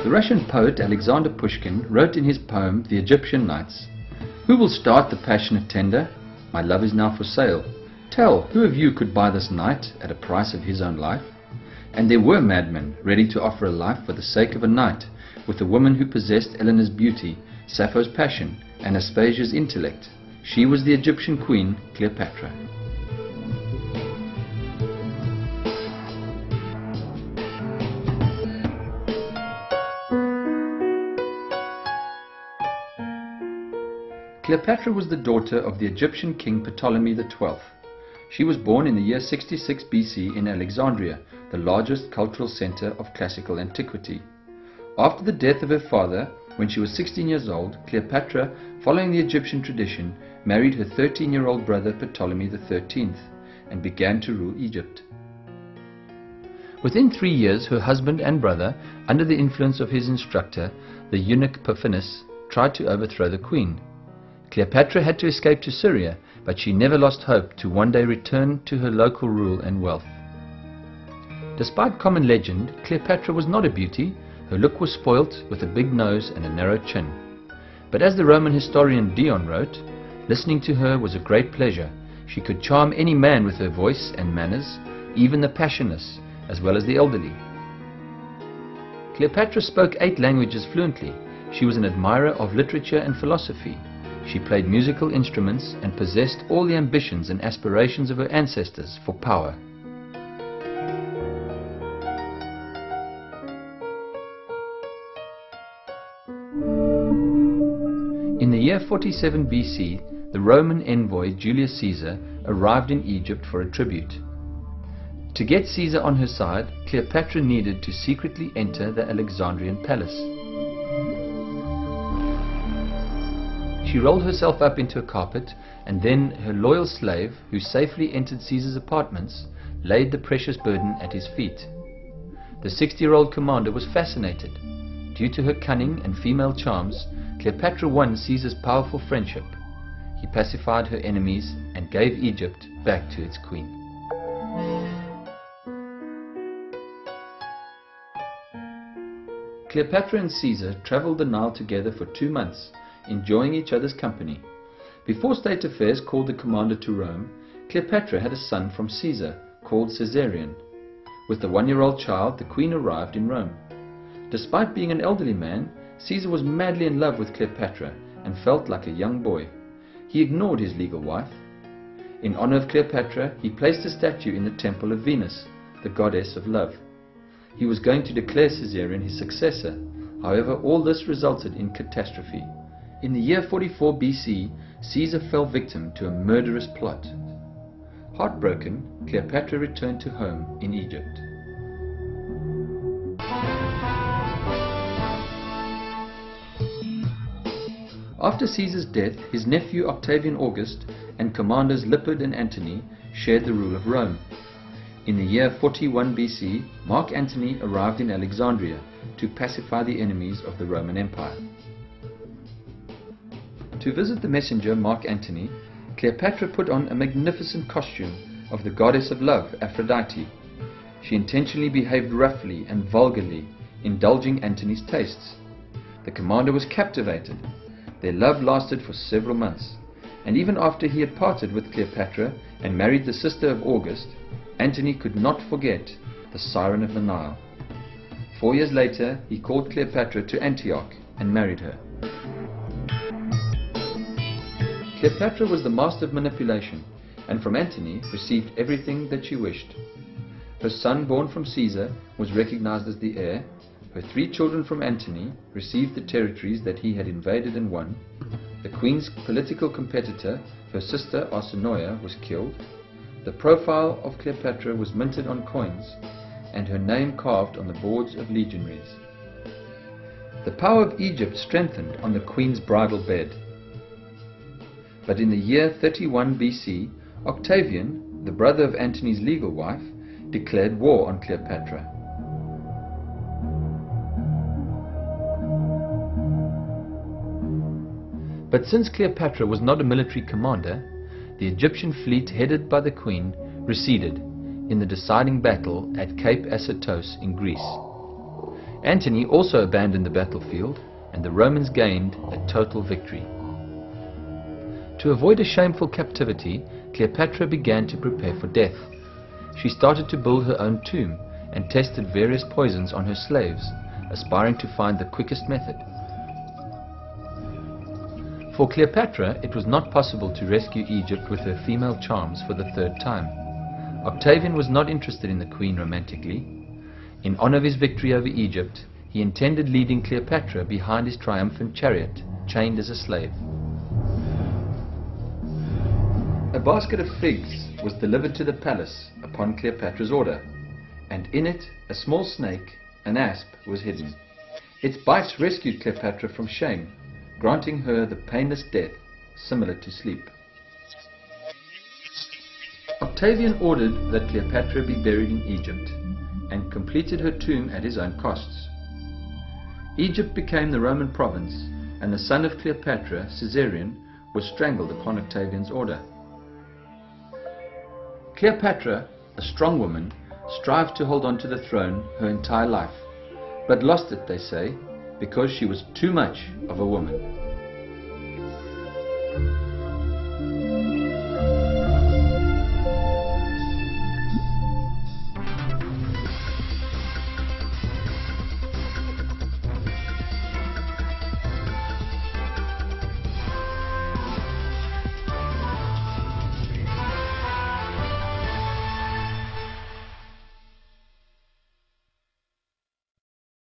The Russian poet Alexander Pushkin wrote in his poem The Egyptian Nights, "Who will start the passionate tender? My love is now for sale. Tell, who of you could buy this night at a price of his own life?" And there were madmen ready to offer a life for the sake of a night with the woman who possessed Eleanor's beauty, Sappho's passion, and Aspasia's intellect. She was the Egyptian queen, Cleopatra. Cleopatra was the daughter of the Egyptian king Ptolemy XII. She was born in the year 66 BC in Alexandria, the largest cultural center of classical antiquity. After the death of her father, when she was 16 years old, Cleopatra, following the Egyptian tradition, married her 13-year-old brother Ptolemy XIII and began to rule Egypt. Within 3 years, her husband and brother, under the influence of his instructor, the eunuch Pothinus, tried to overthrow the queen. Cleopatra had to escape to Syria, but she never lost hope to one day return to her local rule and wealth. Despite common legend, Cleopatra was not a beauty. Her look was spoilt with a big nose and a narrow chin. But as the Roman historian Dion wrote, listening to her was a great pleasure. She could charm any man with her voice and manners, even the passionless, as well as the elderly. Cleopatra spoke 8 languages fluently. She was an admirer of literature and philosophy. She played musical instruments and possessed all the ambitions and aspirations of her ancestors for power. In the year 47 BC, the Roman envoy Julius Caesar arrived in Egypt for a tribute. To get Caesar on her side, Cleopatra needed to secretly enter the Alexandrian palace. She rolled herself up into a carpet, and then her loyal slave, who safely entered Caesar's apartments, laid the precious burden at his feet. The 60-year-old commander was fascinated. Due to her cunning and female charms, Cleopatra won Caesar's powerful friendship. He pacified her enemies and gave Egypt back to its queen. Cleopatra and Caesar traveled the Nile together for 2 months, enjoying each other's company. Before state affairs called the commander to Rome, Cleopatra had a son from Caesar called Caesarion. With the 1-year-old child, the queen arrived in Rome. Despite being an elderly man, Caesar was madly in love with Cleopatra and felt like a young boy. He ignored his legal wife. In honor of Cleopatra, he placed a statue in the temple of Venus, the goddess of love. He was going to declare Caesarion his successor. However, all this resulted in catastrophe. In the year 44 BC, Caesar fell victim to a murderous plot. Heartbroken, Cleopatra returned to home in Egypt. After Caesar's death, his nephew Octavian August and commanders Lipid and Antony shared the rule of Rome. In the year 41 BC, Mark Antony arrived in Alexandria to pacify the enemies of the Roman Empire. To visit the messenger Mark Antony, Cleopatra put on a magnificent costume of the goddess of love, Aphrodite. She intentionally behaved roughly and vulgarly, indulging Antony's tastes. The commander was captivated. Their love lasted for several months, and even after he had parted with Cleopatra and married the sister of August, Antony could not forget the Siren of the Nile. 4 years later, he called Cleopatra to Antioch and married her. Cleopatra was the master of manipulation, and from Antony received everything that she wished. Her son, born from Caesar, was recognized as the heir. Her 3 children from Antony received the territories that he had invaded and won. The queen's political competitor, her sister Arsinoe, was killed. The profile of Cleopatra was minted on coins, and her name carved on the boards of legionaries. The power of Egypt strengthened on the queen's bridal bed. But in the year 31 BC, Octavian, the brother of Antony's legal wife, declared war on Cleopatra. But since Cleopatra was not a military commander, the Egyptian fleet headed by the queen receded in the deciding battle at Cape Asatos in Greece. Antony also abandoned the battlefield, and the Romans gained a total victory. To avoid a shameful captivity, Cleopatra began to prepare for death. She started to build her own tomb and tested various poisons on her slaves, aspiring to find the quickest method. For Cleopatra, it was not possible to rescue Egypt with her female charms for the third time. Octavian was not interested in the queen romantically. In honor of his victory over Egypt, he intended leading Cleopatra behind his triumphant chariot, chained as a slave. A basket of figs was delivered to the palace upon Cleopatra's order, and in it a small snake, an asp, was hidden. Its bites rescued Cleopatra from shame, granting her the painless death similar to sleep. Octavian ordered that Cleopatra be buried in Egypt, and completed her tomb at his own costs. Egypt became the Roman province, and the son of Cleopatra, Caesarion, was strangled upon Octavian's order. Cleopatra, a strong woman, strived to hold on to the throne her entire life, but lost it, they say, because she was too much of a woman.